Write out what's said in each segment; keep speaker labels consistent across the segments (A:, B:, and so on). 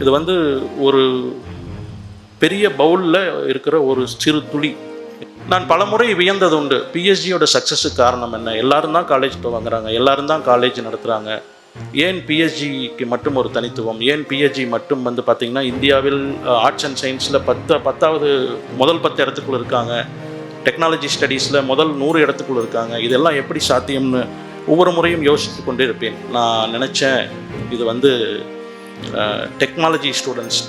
A: இது வந்து ஒரு பெரிய பவுலில் இருக்கிற ஒரு சிறு துளி. நான் பலமுறை வியந்தது உண்டு, பிஎஸ்ஜியோட சக்ஸஸுக்கு காரணம் என்ன? எல்லாரும் தான் காலேஜ் வாங்குறாங்க, எல்லாரும் தான் காலேஜ் நடத்துகிறாங்க, ஏன் பிஎஸ்ஜிக்கு மட்டும் ஒரு தனித்துவம்? ஏன் பிஎஸ்ஜி மட்டும் வந்து பார்த்திங்கன்னா இந்தியாவில் ஆர்ட்ஸ் அண்ட் சயின்ஸில் முதல் 10 இடத்துக்குள்ள இருக்காங்க, டெக்னாலஜி ஸ்டடீஸில் முதல் 100 இடத்துக்குள்ள இருக்காங்க, இதெல்லாம் எப்படி சாத்தியம்னு ஒவ்வொரு முறையும் யோசித்து கொண்டே இருப்பேன். நான் நினச்சேன் இது வந்து டெக்னாலஜி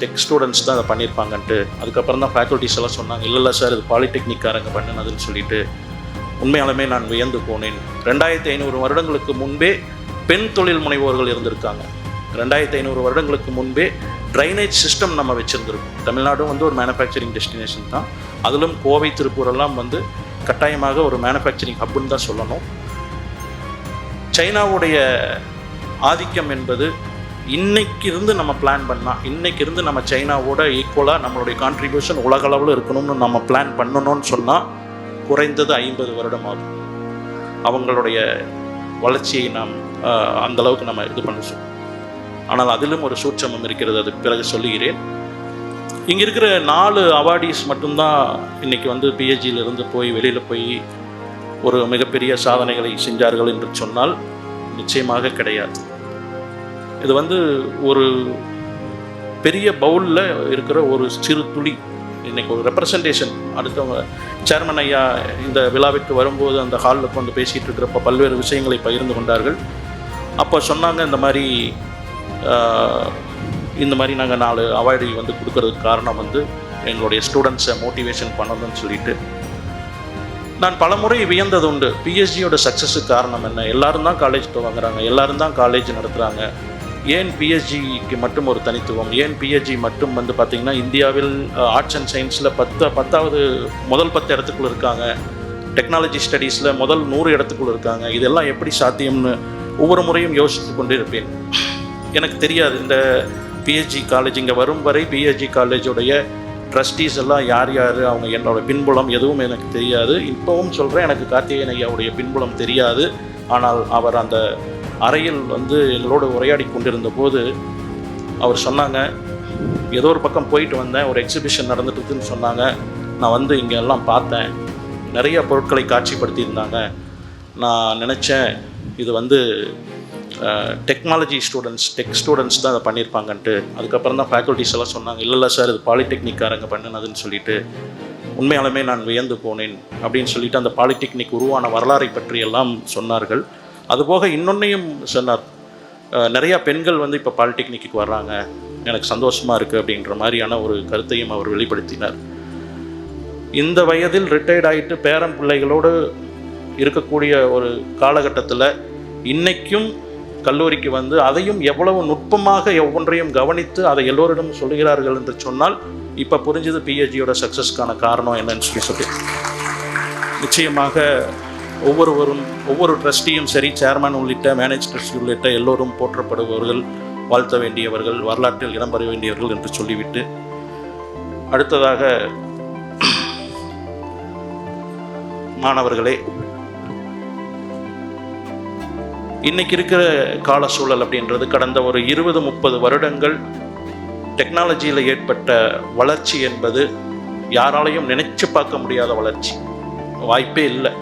A: டெக் ஸ்டூடெண்ட்ஸ் தான் அதை பண்ணியிருப்பாங்கன்ட்டு. அதுக்கப்புறம் தான் ஃபேக்கல்ட்டிஸ் எல்லாம் சொன்னாங்க, இல்லை சார் இது பாலிடெக்னிக்காரங்க பண்ணினதுன்னு சொல்லிட்டு. உண்மையாலுமே நான் வியந்து போனேன். 2500 வருடங்களுக்கு முன்பே பெண் தொழில் முனைவோர்கள் இருந்திருக்காங்க. 2500 வருடங்களுக்கு முன்பே ட்ரைனேஜ் சிஸ்டம் நம்ம வச்சுருந்துருக்கோம். தமிழ்நாடும் வந்து ஒரு மேனுஃபேக்சரிங் டெஸ்டினேஷன் தான். அதிலும் கோவை, திருப்பூர் எல்லாம் வந்து கட்டாயமாக ஒரு மேனுஃபேக்சரிங் ஹப்புன்னு தான் சொல்லணும். சைனாவுடைய ஆதிக்கம் என்பது இன்னைக்கு இருந்து நம்ம பிளான் பண்ணால், இன்னைக்கு இருந்து நம்ம சைனாவோட ஈக்குவலாக நம்மளுடைய கான்ட்ரிபியூஷன் உலகளவில் இருக்கணும்னு நம்ம பிளான் பண்ணணும்னு சொன்னால் குறைந்தது 50 வருடம் ஆகும். அவங்களுடைய வளர்ச்சியை நாம் அந்தளவுக்கு நம்ம இது பண்ணுவோம். ஆனால் அதிலும் ஒரு சூட்சமம் இருக்கிறது, அதுக்கு பிறகு சொல்லுகிறேன். இங்கே இருக்கிற 4 அவார்டீஸ் மட்டும்தான் இன்றைக்கி வந்து பிஹெச்டியிலிருந்து போய் வெளியில் போய் ஒரு மிகப்பெரிய சாதனைகளை செஞ்சார்கள் என்று சொன்னால் நிச்சயமாக கிடையாது. இது வந்து ஒரு பெரிய பவுலில் இருக்கிற ஒரு சிறு துளி. இன்றைக்கி ஒரு ரெப்ரசன்டேஷன். அடுத்தவங்க சேர்மன் ஐயா இந்த விழாவிற்கு வரும்போது அந்த ஹாலில் வந்து பேசிகிட்டு இருக்கிறப்ப பல்வேறு விஷயங்களை பகிர்ந்து கொண்டார்கள். அப்போ சொன்னாங்க, இந்த மாதிரி நாங்கள் 4 அவார்டு வந்து கொடுக்கறதுக்கு காரணம் வந்து எங்களுடைய ஸ்டூடெண்ட்ஸை மோட்டிவேஷன் பண்ணணும்னு சொல்லிட்டு. நான் பலமுறை வியந்தது உண்டு, பிஎஸ்ஜியோட சக்ஸஸுக்கு காரணம் என்ன? எல்லாரும் தான் காலேஜ் வாங்குறாங்க, எல்லாரும் தான் காலேஜ் நடத்துகிறாங்க, ஏன் பிஎஸ்ஜிக்கு மட்டும் ஒரு தனித்துவம்? ஏன் பிஎஸ்ஜி மட்டும் வந்து பார்த்திங்கன்னா இந்தியாவில் ஆர்ட்ஸ் அண்ட் சயின்ஸில் முதல் 10 இடத்துக்குள்ள இருக்காங்க, டெக்னாலஜி ஸ்டடீஸில் முதல் 100 இடத்துக்குள்ள இருக்காங்க, இதெல்லாம் எப்படி சாத்தியம்னு ஒவ்வொரு முறையும் யோசித்து கொண்டே இருப்பேன். எனக்கு தெரியாது இந்த பிஹெச்டி காலேஜ், இங்கே வரும் வரை பிஹெச்டி காலேஜோடைய ட்ரஸ்டீஸ் எல்லாம் யார் யார், அவங்க என்னோட பின்புலம் எதுவும் எனக்கு தெரியாது. இப்போவும் சொல்கிறேன், எனக்கு கார்த்திகேயன் ஐயாவுடைய பின்புலம் தெரியாது. ஆனால் அவர் அந்த அறையில் வந்து எங்களோடு உரையாடி கொண்டிருந்த போது அவர் சொன்னாங்க, ஏதோ ஒரு பக்கம் போயிட்டு வந்தேன், ஒரு எக்ஸிபிஷன் நடந்துட்டுருக்குன்னு சொன்னாங்க, நான் வந்து இங்கே எல்லாம் பார்த்தேன், நிறைய பொருட்களை காட்சிப்படுத்தியிருந்தாங்க. நான் நினச்சேன் இது வந்து டெக்னாலஜி டெக் ஸ்டூடெண்ட்ஸ் தான் அதை பண்ணியிருப்பாங்கன்ட்டு. அதுக்கப்புறம் தான் ஃபேக்கல்ட்டிஸ் எல்லாம் சொன்னாங்க, இல்லை சார் இது பாலிடெக்னிக்காரங்க பண்ணினதுன்னு சொல்லிட்டு. உண்மையாலுமே நான் வியந்து போனேன் அப்படின்னு சொல்லிட்டு அந்த பாலிடெக்னிக் உருவான வரலாறை பற்றி எல்லாம் சொன்னார்கள். அதுபோக இன்னொன்னையும் சொன்னார், நிறையா பெண்கள் வந்து இப்போ பாலிடெக்னிக்கு வர்றாங்க, எனக்கு சந்தோஷமாக இருக்குது அப்படின்ற மாதிரியான ஒரு கருத்தையும் அவர் வெளிப்படுத்தினார். இந்த வயதில் ரிட்டையர்ட் ஆகிட்டு பேரன் பிள்ளைகளோடு இருக்கக்கூடிய ஒரு காலகட்டத்தில் இன்றைக்கும் கல்லூரிக்கு வந்து அதையும் எவ்வளவு நுட்பமாக ஒவ்வொன்றையும் கவனித்து அதை எல்லோரிடம் சொல்லுகிறார்கள் என்று சொன்னால் இப்போ புரிஞ்சது பிஹெச்டியோட சக்ஸஸ்க்கான காரணம் என்னன்னு சொல்லி. நிச்சயமாக ஒவ்வொரு ட்ரஸ்டியும் சரி, சேர்மன் உள்ளிட்ட மேனேஜ் ட்ரஸ்டி உள்ளிட்ட எல்லோரும் போற்றப்படுபவர்கள், வாழ்த்த வேண்டியவர்கள், வரலாற்றில் இடம்பெற வேண்டியவர்கள் என்று சொல்லிவிட்டு, அடுத்ததாக மாணவர்களே, இன்றைக்கி இருக்கிற கால சூழல் அப்படின்றது கடந்த ஒரு 20-30 வருடங்கள் டெக்னாலஜியில் ஏற்பட்ட வளர்ச்சி என்பது யாராலையும் நினைச்சு பார்க்க முடியாத வளர்ச்சி. வாய்ப்பே இல்லை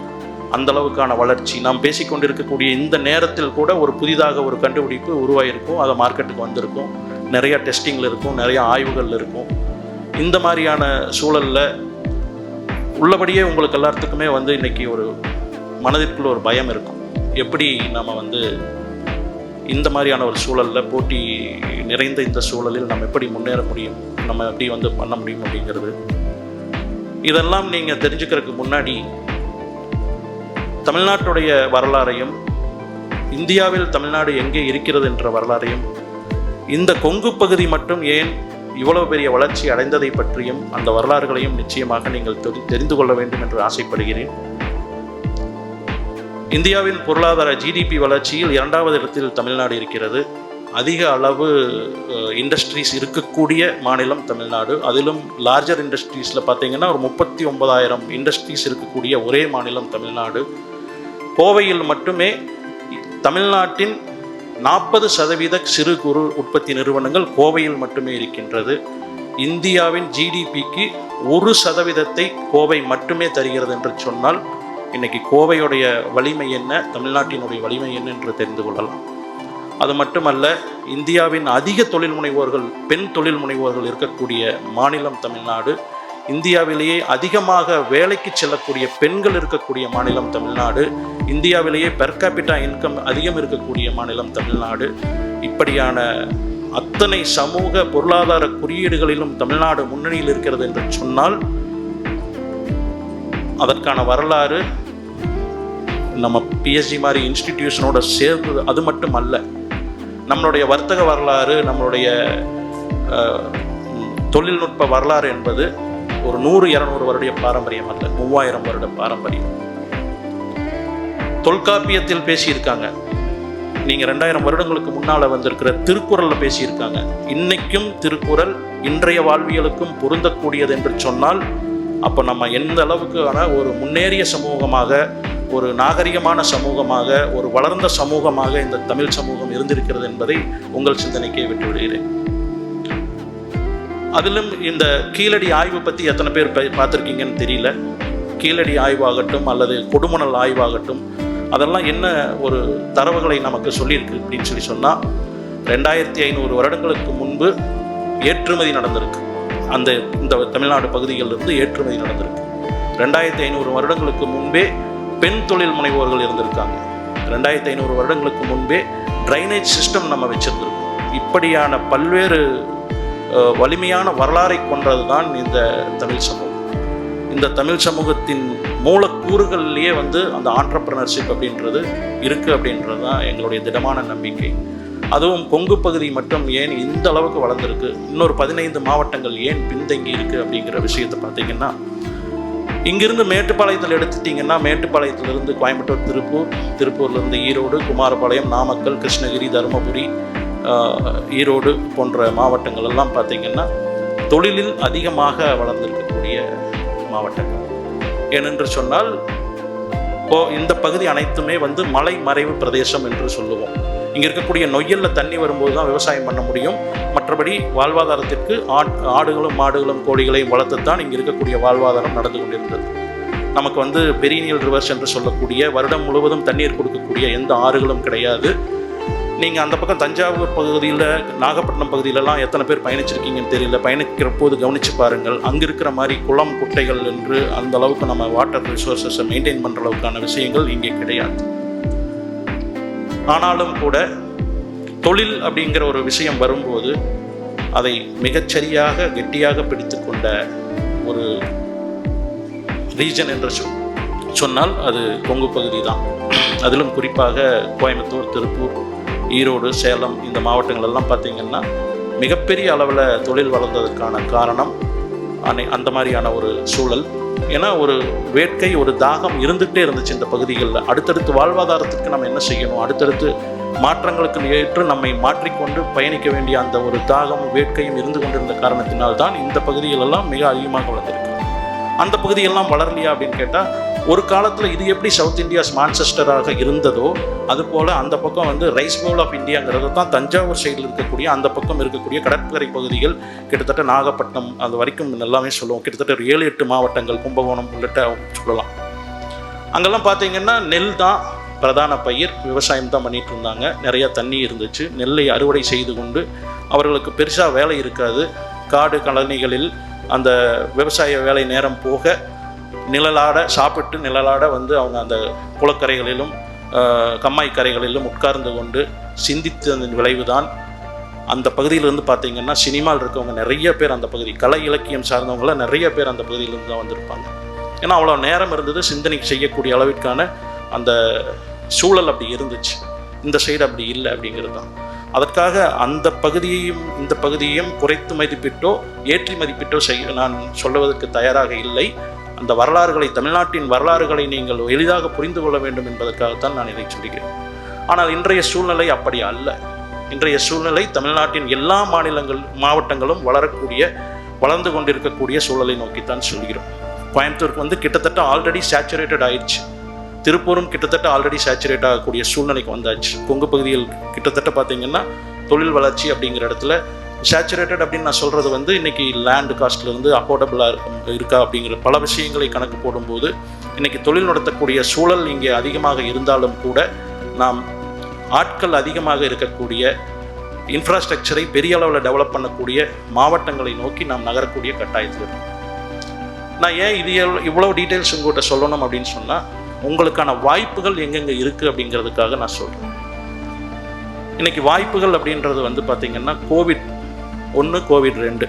A: அந்தளவுக்கான வளர்ச்சி. நாம் பேசிக்கொண்டிருக்கக்கூடிய இந்த நேரத்தில் கூட ஒரு புதிதாக ஒரு கண்டுபிடிப்பு உருவாகிருக்கும், அதை மார்க்கெட்டுக்கு வந்திருக்கும், நிறையா டெஸ்டிங்கில் இருக்கும், நிறையா ஆய்வுகள் இருக்கும். இந்த மாதிரியான சூழலில் உள்ளபடியே உங்களுக்கு எல்லாத்துக்குமே வந்து இன்றைக்கி ஒரு மனதிற்குள்ள ஒரு பயம் இருக்கும். எப்படி நம்ம வந்து இந்த மாதிரியான ஒரு சூழலில், போட்டி நிறைந்த இந்த சூழலில் நம்ம எப்படி முன்னேற முடியும், நம்ம எப்படி வந்து பண்ண முடியும் அப்படிங்கிறது. இதெல்லாம் நீங்கள் தெரிஞ்சுக்கிறதுக்கு முன்னாடி தமிழ்நாட்டுடைய வரலாறையும், இந்தியாவில் தமிழ்நாடு எங்கே இருக்கிறது என்ற வரலாறையும், இந்த கொங்கு பகுதி மட்டும் ஏன் இவ்வளவு பெரிய வளர்ச்சி அடைந்ததை பற்றியும் அந்த வரலாறுகளையும் நிச்சயமாக நீங்கள் தெரிந்து கொள்ள வேண்டும் என்று ஆசைப்படுகிறேன். இந்தியாவின் பொருளாதார ஜிடிபி வளர்ச்சியில் 2வது இடத்தில் தமிழ்நாடு இருக்கிறது. அதிக அளவு இண்டஸ்ட்ரீஸ் இருக்கக்கூடிய மாநிலம் தமிழ்நாடு. அதிலும் லார்ஜர் இண்டஸ்ட்ரீஸில் பார்த்தீங்கன்னா ஒரு 39,000 இண்டஸ்ட்ரீஸ் இருக்கக்கூடிய ஒரே மாநிலம் தமிழ்நாடு. கோவையில் மட்டுமே தமிழ்நாட்டின் 40% சிறு குறு உற்பத்தி நிறுவனங்கள் கோவையில் மட்டுமே இருக்கின்றது. இந்தியாவின் ஜிடிபிக்கு 1% கோவை மட்டுமே தருகிறது என்று சொன்னால் இன்னைக்கு கோவையுடைய வலிமை என்ன, தமிழ்நாட்டினுடைய வலிமை என்ன என்று தெரிந்து கொள்ளலாம். அது மட்டுமல்ல, இந்தியாவின் அதிக தொழில் முனைவோர்கள், பெண் தொழில் முனைவோர்கள் இருக்கக்கூடிய மாநிலம் தமிழ்நாடு. இந்தியாவிலேயே அதிகமாக வேலைக்கு செல்லக்கூடிய பெண்கள் இருக்கக்கூடிய மாநிலம் தமிழ்நாடு. இந்தியாவிலேயே பெர் கேபிட்டா இன்கம் அதிகம் இருக்கக்கூடிய மாநிலம் தமிழ்நாடு. இப்படியான அத்தனை சமூக பொருளாதார குறியீடுகளிலும் தமிழ்நாடு முன்னணியில் இருக்கிறது என்று சொன்னால் அதற்கான வரலாறு நம்ம பிஎஸ்ஜி மாதிரி இன்ஸ்டிடியூஷனோட சேர்ந்து. அது மட்டும் அல்ல, நம்மளுடைய வர்த்தக வரலாறு, நம்மளுடைய தொழில்நுட்ப வரலாறு என்பது ஒரு 100-200 வருட பாரம்பரியம் அல்ல, 3000 வருட பாரம்பரியம். தொல்காப்பியத்தில் பேசியிருக்காங்க. நீங்க 2000 வருடங்களுக்கு முன்னால வந்திருக்கிற திருக்குறள்ல பேசியிருக்காங்க. இன்னைக்கும் திருக்குறள் இன்றைய வாழ்வியலுக்கும் பொருந்தக்கூடியது என்று சொன்னால் அப்போ நம்ம எந்த அளவுக்கான ஒரு முன்னேறிய சமூகமாக, ஒரு நாகரிகமான சமூகமாக, ஒரு வளர்ந்த சமூகமாக இந்த தமிழ் சமூகம் இருந்திருக்கிறது என்பதை உங்கள் சிந்தனைக்கே விட்டு விடுகிறேன். அதிலும் இந்த கீழடி ஆய்வு பற்றி எத்தனை பேர் பார்த்துருக்கீங்கன்னு தெரியல. கீழடி ஆய்வாகட்டும் அல்லது கொடுமணல் ஆய்வாகட்டும், அதெல்லாம் என்ன ஒரு தரவுகளை நமக்கு சொல்லியிருக்கு அப்படின்னு சொன்னால் 2500 வருடங்களுக்கு முன்பு ஏற்றுமதி நடந்திருக்கு. இந்த தமிழ்நாடு பகுதிகளிலிருந்து ஏற்றுமதி நடந்திருக்கு. 2500 வருடங்களுக்கு முன்பே பெண் தொழில் முனைவோர்கள் இருந்திருக்காங்க. 2500 வருடங்களுக்கு முன்பே ட்ரைனேஜ் சிஸ்டம் நம்ம வச்சிருந்திருக்கோம். இப்படியான பல்வேறு வலிமையான வரலாறை கொண்டது தான் இந்த தமிழ் சமூகம். இந்த தமிழ் சமூகத்தின் மூலக்கூறுகளிலேயே அந்த ஆண்டர்பிரனர்ஷிப் அப்படின்றது இருக்குது அப்படின்றது தான் எங்களுடைய திடமான நம்பிக்கை. அதுவும் கொங்கு பகுதி மட்டும் ஏன் இந்த அளவுக்கு வளர்ந்துருக்கு, இன்னொரு 15 மாவட்டங்கள் ஏன் பின்தங்கி இருக்குது அப்படிங்கிற விஷயத்தை பார்த்தீங்கன்னா, இங்கிருந்து மேட்டுப்பாளையத்தில் எடுத்துட்டிங்கன்னா மேட்டுப்பாளையத்திலிருந்து கோயம்புத்தூர், திருப்பூர்லேருந்து ஈரோடு, குமாரபாளையம், நாமக்கல், கிருஷ்ணகிரி, தருமபுரி, ஈரோடு போன்ற மாவட்டங்கள் எல்லாம் பார்த்திங்கன்னா தொழிலில் அதிகமாக வளர்ந்திருக்கக்கூடிய மாவட்டங்கள். ஏனென்று சொன்னால் இந்த பகுதி அனைத்துமே மலை மறைவு பிரதேசம் என்று சொல்லுவோம். இங்கே இருக்கக்கூடிய நொய்யலில் தண்ணி வரும்போது தான் விவசாயம் பண்ண முடியும். மற்றபடி வாழ்வாதாரத்திற்கு ஆடுகளும் மாடுகளும் கோழிகளையும் வளர்த்துத்தான் இங்கே இருக்கக்கூடிய வாழ்வாதாரம் நடந்து கொண்டிருந்தது. நமக்கு பெரியநீல் ரிவர்ஸ் என்று சொல்லக்கூடிய வருடம் முழுவதும் தண்ணீர் கொடுக்கக்கூடிய எந்த ஆறுகளும் கிடையாது. நீங்கள் அந்த பக்கம் தஞ்சாவூர் பகுதியில், நாகப்பட்டினம் பகுதியிலலாம் எத்தனை பேர் பயணிச்சிருக்கீங்கன்னு தெரியல. பயணிக்கிற போது கவனித்து பாருங்கள். அங்கே இருக்கிற மாதிரி குளம், குட்டைகள் என்று அந்த அளவுக்கு நம்ம வாட்டர் ரிசோர்ஸஸை மெயின்டைன் பண்ணுற அளவுக்கான விஷயங்கள் இங்கே கிடையாது. ஆனாலும் கூட தொழில் அப்படிங்கிற ஒரு விஷயம் வரும்போது அதை மிகச்சரியாக கெட்டியாக பிடித்து கொண்ட ஒரு ரீஜன் என்று சொன்னால் அது கொங்கு பகுதி தான். அதிலும் குறிப்பாக கோயம்புத்தூர், திருப்பூர், ஈரோடு, சேலம் இந்த மாவட்டங்கள் எல்லாம் பார்த்திங்கன்னா மிகப்பெரிய அளவில் தொழில் வளர்ந்ததுக்கான காரணம் அந்த மாதிரியான ஒரு சூழல். ஏன்னா ஒரு வேட்கை, ஒரு தாகம் இருந்துகிட்டே இருந்துச்சு இந்த பகுதிகளில். அடுத்தடுத்து வாழ்வாதாரத்துக்கு நம்ம என்ன செய்யணும், அடுத்தடுத்து மாற்றங்களுக்கு ஏற்று நம்மை மாற்றிக்கொண்டு பயணிக்க வேண்டிய அந்த ஒரு தாகம், வேட்கையும் இருந்து கொண்டிருந்த காரணத்தினால்தான் இந்த பகுதிகளெல்லாம் மிக அதிகமாக வளர்ந்துருக்கு. அந்த பகுதியெல்லாம் வளரலையா அப்படின்னு கேட்டால், ஒரு காலத்தில் இது எப்படி சவுத் இந்தியாஸ் மான்செஸ்டராக இருந்ததோ அதுபோல் அந்த பக்கம் ரைஸ் பவுல் ஆஃப் இந்தியாங்கிறது தான் தஞ்சாவூர் சைடில் இருக்கக்கூடிய அந்த பக்கம் இருக்கக்கூடிய கடற்கரை பகுதிகள், கிட்டத்தட்ட நாகப்பட்டினம் அது வரைக்கும் எல்லாமே சொல்லுவோம். கிட்டத்தட்ட ஒரு 7-8 மாவட்டங்கள், கும்பகோணம் உள்ளிட்ட சொல்லலாம். அங்கெல்லாம் பார்த்தீங்கன்னா நெல் தான் பிரதான பயிர், விவசாயம் தான் பண்ணிகிட்டு இருந்தாங்க. நிறையா தண்ணி இருந்துச்சு. நெல்லை அறுவடை செய்து கொண்டு அவர்களுக்கு பெருசாக வேலை இருக்காது. காடு கழனிகளில் அந்த விவசாய வேலை நேரம் போக நிழலாட சாப்பிட்டு நிழலாட அவங்க அந்த குளக்கரைகளிலும் கம்மாய் கரைகளிலும் உட்கார்ந்து கொண்டு சிந்தித்ததன் விளைவு தான் அந்த பகுதியிலிருந்து பார்த்திங்கன்னா சினிமாவில் இருக்கவங்க நிறைய பேர், அந்த பகுதி கலை இலக்கியம் சார்ந்தவங்களாம் நிறைய பேர் அந்த பகுதியிலிருந்து தான் வந்திருப்பாங்க. ஏன்னா அவ்வளோ நேரம் இருந்தது, சிந்தனை செய்யக்கூடிய அளவிற்கான அந்த சூழல் அப்படி இருந்துச்சு. இந்த சைடு அப்படி இல்லை அப்படிங்கிறது தான். அதற்காக அந்த பகுதியையும் இந்த பகுதியையும் குறைத்து மதிப்பிட்டோ ஏற்றி மதிப்பிட்டோ நான் சொல்லுவதற்கு தயாராக இல்லை. அந்த வரலாறுகளை, தமிழ்நாட்டின் வரலாறுகளை நீங்கள் எளிதாக புரிந்து கொள்ள வேண்டும் என்பதற்காகத்தான் நான் இதை சொல்கிறேன். ஆனால் இன்றைய சூழ்நிலை அப்படி அல்ல. இன்றைய சூழ்நிலை தமிழ்நாட்டின் எல்லா மாவட்டங்களும் வளர்ந்து கொண்டிருக்கக்கூடிய சூழலை நோக்கித்தான் சொல்கிறோம். கோயம்புத்தூருக்கு கிட்டத்தட்ட ஆல்ரெடி சேச்சுரேட்டட் ஆயிடுச்சு. திருப்பூரும் கிட்டத்தட்ட ஆல்ரெடி சேச்சுரேட் ஆகக்கூடிய சூழ்நிலைக்கு வந்தாச்சு. கொங்கு பகுதியில் கிட்டத்தட்ட பார்த்தீங்கன்னா தொழில் வளர்ச்சி அப்படிங்கிற இடத்துல சேச்சுரேட்டட் அப்படின்னு நான் சொல்கிறது வந்து இன்றைக்கி லேண்டு காஸ்ட்லேருந்து அஃபோர்டபுளாக இருக்கா அப்படிங்கிற பல விஷயங்களை கணக்கு போடும்போது இன்றைக்கி தொழில் நடத்தக்கூடிய சூழல் இங்கே அதிகமாக இருந்தாலும் கூட நாம் ஆட்கள் அதிகமாக இருக்கக்கூடிய இன்ஃப்ராஸ்ட்ரக்சரை பெரிய அளவில் டெவலப் பண்ணக்கூடிய மாவட்டங்களை நோக்கி நாம் நகரக்கூடிய கட்டாயத்தில் இருக்கும். நான் ஏன் இது இவ்வளோ டீட்டெயில்ஸ் உங்கள்கிட்ட சொல்லணும் அப்படின்னு சொன்னால் உங்களுக்கான வாய்ப்புகள் எங்கெங்கே இருக்குது அப்படிங்கிறதுக்காக நான் சொல்கிறேன். இன்றைக்கி வாய்ப்புகள் அப்படின்றது வந்து பார்த்திங்கன்னா கோவிட் 1 கோவிட் 2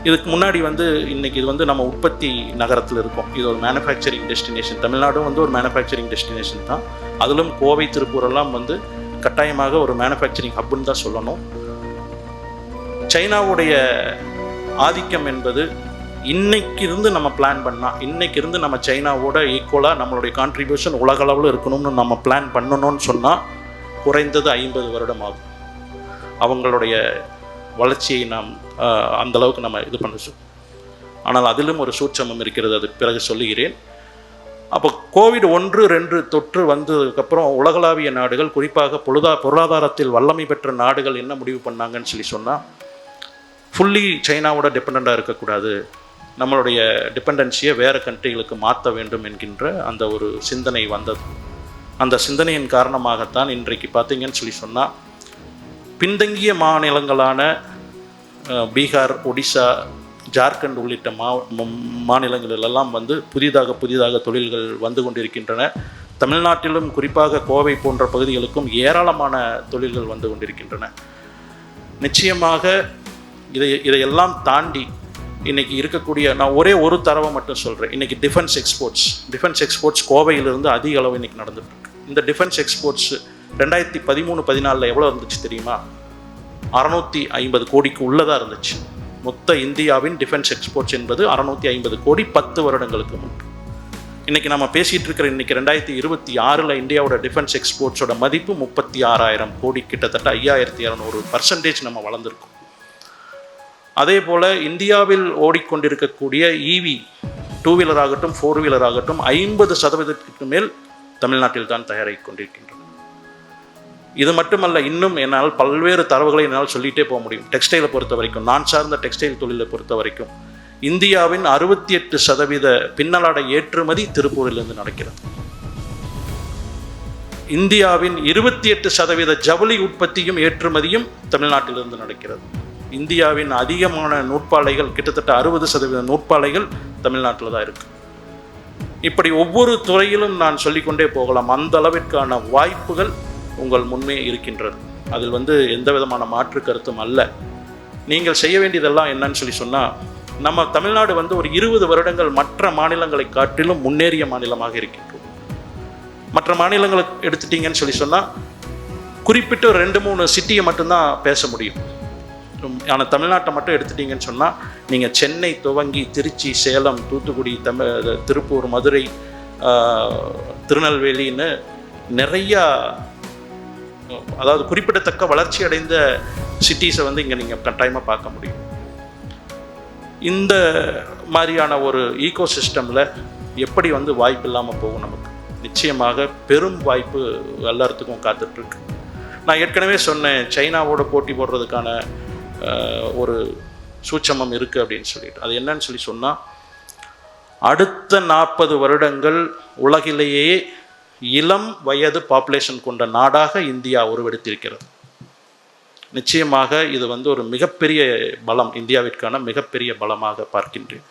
A: இதுக்கு முன்னாடி வந்து இன்றைக்கி இது வந்து நம்ம உற்பத்தி நகரத்தில் இருக்கோம். இது ஒரு மேனுஃபேக்சரிங் டெஸ்டினேஷன். தமிழ்நாடும் வந்து ஒரு மேனுஃபேக்சரிங் டெஸ்டினேஷன் தான். அதிலும் கோவை திருப்பூரெல்லாம் வந்து கட்டாயமாக ஒரு மேனுஃபேக்சரிங் ஹப்புன்னு தான் சொல்லணும். சைனாவுடைய ஆதிக்கம் என்பது இன்னைக்கு இருந்து நம்ம பிளான் பண்ணால், இன்னைக்கு இருந்து நம்ம சைனாவோட ஈக்குவலாக நம்மளுடைய கான்ட்ரிபியூஷன் உலகளவில் இருக்கணும்னு நம்ம பிளான் பண்ணணும்னு சொன்னால் குறைந்தது 50 வருடம் ஆகும். அவங்களுடைய வளர்ச்சியை நாம் அந்தளவுக்கு நம்ம இது பண்ண. ஆனால் அதிலும் ஒரு சூட்சமம் இருக்கிறது, அதுக்கு பிறகு சொல்லுகிறேன். அப்போ கோவிட் 1, 2 தொற்று வந்ததுக்கப்புறம் உலகளாவிய நாடுகள், குறிப்பாக பொருளாதாரத்தில் வல்லமை பெற்ற நாடுகள் என்ன முடிவு பண்ணாங்கன்னு சொன்னால், ஃபுல்லி சைனாவோட டிபெண்ட்டாக இருக்கக்கூடாது, நம்மளுடைய டிபெண்டன்சியை வேறு கண்ட்ரிகளுக்கு மாற்ற வேண்டும் என்கின்ற அந்த ஒரு சிந்தனை வந்தது. அந்த சிந்தனையின் காரணமாகத்தான் இன்றைக்கு பார்த்தீங்கன்னு சொன்னால் பின்தங்கிய மாநிலங்களான பீகார், ஒடிசா, ஜார்க்கண்ட் உள்ளிட்ட மாநிலங்களிலெல்லாம் வந்து புதிதாக தொழில்கள் வந்து கொண்டிருக்கின்றன. தமிழ்நாட்டிலும் குறிப்பாக கோவை போன்ற பகுதிகளுக்கும் ஏராளமான தொழில்கள் வந்து கொண்டிருக்கின்றன. நிச்சயமாக இதையெல்லாம் தாண்டி இன்றைக்கி இருக்கக்கூடிய, நான் ஒரே ஒரு தரவை மட்டும் சொல்கிறேன். இன்றைக்கி டிஃபென்ஸ் எக்ஸ்போர்ட்ஸ் கோவையிலிருந்து அதிக அளவு இன்றைக்கி நடந்துகிட்டு இருக்கு. இந்த டிஃபென்ஸ் எக்ஸ்போர்ட்ஸ் 2013-14 எவ்வளோ இருந்துச்சு தெரியுமா? 650 கோடிக்கு உள்ளதாக இருந்துச்சு. மொத்த இந்தியாவின் டிஃபென்ஸ் எக்ஸ்போர்ட்ஸ் என்பது 650 கோடி 10 வருடங்களுக்கு முன்பு. இன்றைக்கி நம்ம பேசிகிட்டு இருக்கிற இன்றைக்கி 2026 இந்தியாவோட டிஃபென்ஸ் எக்ஸ்போர்ட்ஸோட மதிப்பு 36,000 கோடி, கிட்டத்தட்ட 5200% நம்ம வளர்ந்துருக்கோம். அதே போல் இந்தியாவில் ஓடிக்கொண்டிருக்கக்கூடிய EV 2 வீலர் ஆகட்டும் 4 வீலர் ஆகட்டும் 50% மேல் தமிழ்நாட்டில் தான் தயாரித்து கொண்டிருக்கின்றன. இது மட்டுமல்ல, இன்னும் என்னால் பல்வேறு தரவுகளை என்னால் சொல்லிகிட்டே போக முடியும். டெக்ஸ்டைலை பொறுத்த வரைக்கும், நான் சார்ந்த டெக்ஸ்டைல் தொழிலை பொறுத்த வரைக்கும் இந்தியாவின் 68% பின்னலாடை ஏற்றுமதி திருப்பூரிலிருந்து நடக்கிறது. இந்தியாவின் 28% ஜவுளி உற்பத்தியும் ஏற்றுமதியும் தமிழ்நாட்டிலிருந்து நடக்கிறது. இந்தியாவின் அதிகமான நூற்பாலைகள், கிட்டத்தட்ட 60% நூற்பாலைகள் தமிழ்நாட்டில் தான் இருக்குது. இப்படி ஒவ்வொரு துறையிலும் நான் சொல்லிக்கொண்டே போகலாம். அந்த அளவிற்கான வாய்ப்புகள் உங்கள் முன்னே இருக்கின்றது. அதில் வந்து எந்த விதமான மாற்று கருத்தும் அல்ல. நீங்கள் செய்ய வேண்டியதெல்லாம் என்னன்னு சொன்னால், நம்ம தமிழ்நாடு வந்து ஒரு 20 வருடங்கள் மற்ற மாநிலங்களை காட்டிலும் முன்னேறிய மாநிலமாக இருக்கின்றோம். மற்ற மாநிலங்களை எடுத்துட்டீங்கன்னு சொன்னால் குறிப்பிட்ட 2-3 சிட்டியை மட்டும்தான் பேச முடியும். ஆனால் தமிழ்நாட்டை மட்டும் எடுத்துட்டீங்கன்னு சொன்னால் நீங்கள் சென்னை துவங்கி திருச்சி, சேலம், தூத்துக்குடி, திருப்பூர், மதுரை, திருநெல்வேலின்னு நிறையா, அதாவது குறிப்பிடத்தக்க வளர்ச்சி அடைந்த சிட்டிஸை வந்து இங்கே நீங்கள் கட்டாயமாக பார்க்க முடியும். இந்த மாதிரியான ஒரு ஈகோ சிஸ்டமில் எப்படி வந்து வாய்ப்பு இல்லாமல் போகும்? நமக்கு நிச்சயமாக பெரும் வாய்ப்பு எல்லாத்துக்கும் காத்துட்ருக்கு. நான் ஏற்கனவே சொன்னேன், சைனாவோட போட்டி போடுறதுக்கான ஒரு சூட்சமம் இருக்குது அப்படின்னு சொல்லிட்டு. அது என்னன்னு சொன்னால், அடுத்த 40 வருடங்கள் உலகிலேயே இளம் வயது பாப்புலேஷன் கொண்ட நாடாக இந்தியா உருவெடுத்திருக்கிறது. நிச்சயமாக இது வந்து ஒரு மிகப்பெரிய பலம், இந்தியாவிற்கான மிகப்பெரிய பலமாக பார்க்கின்றேன்.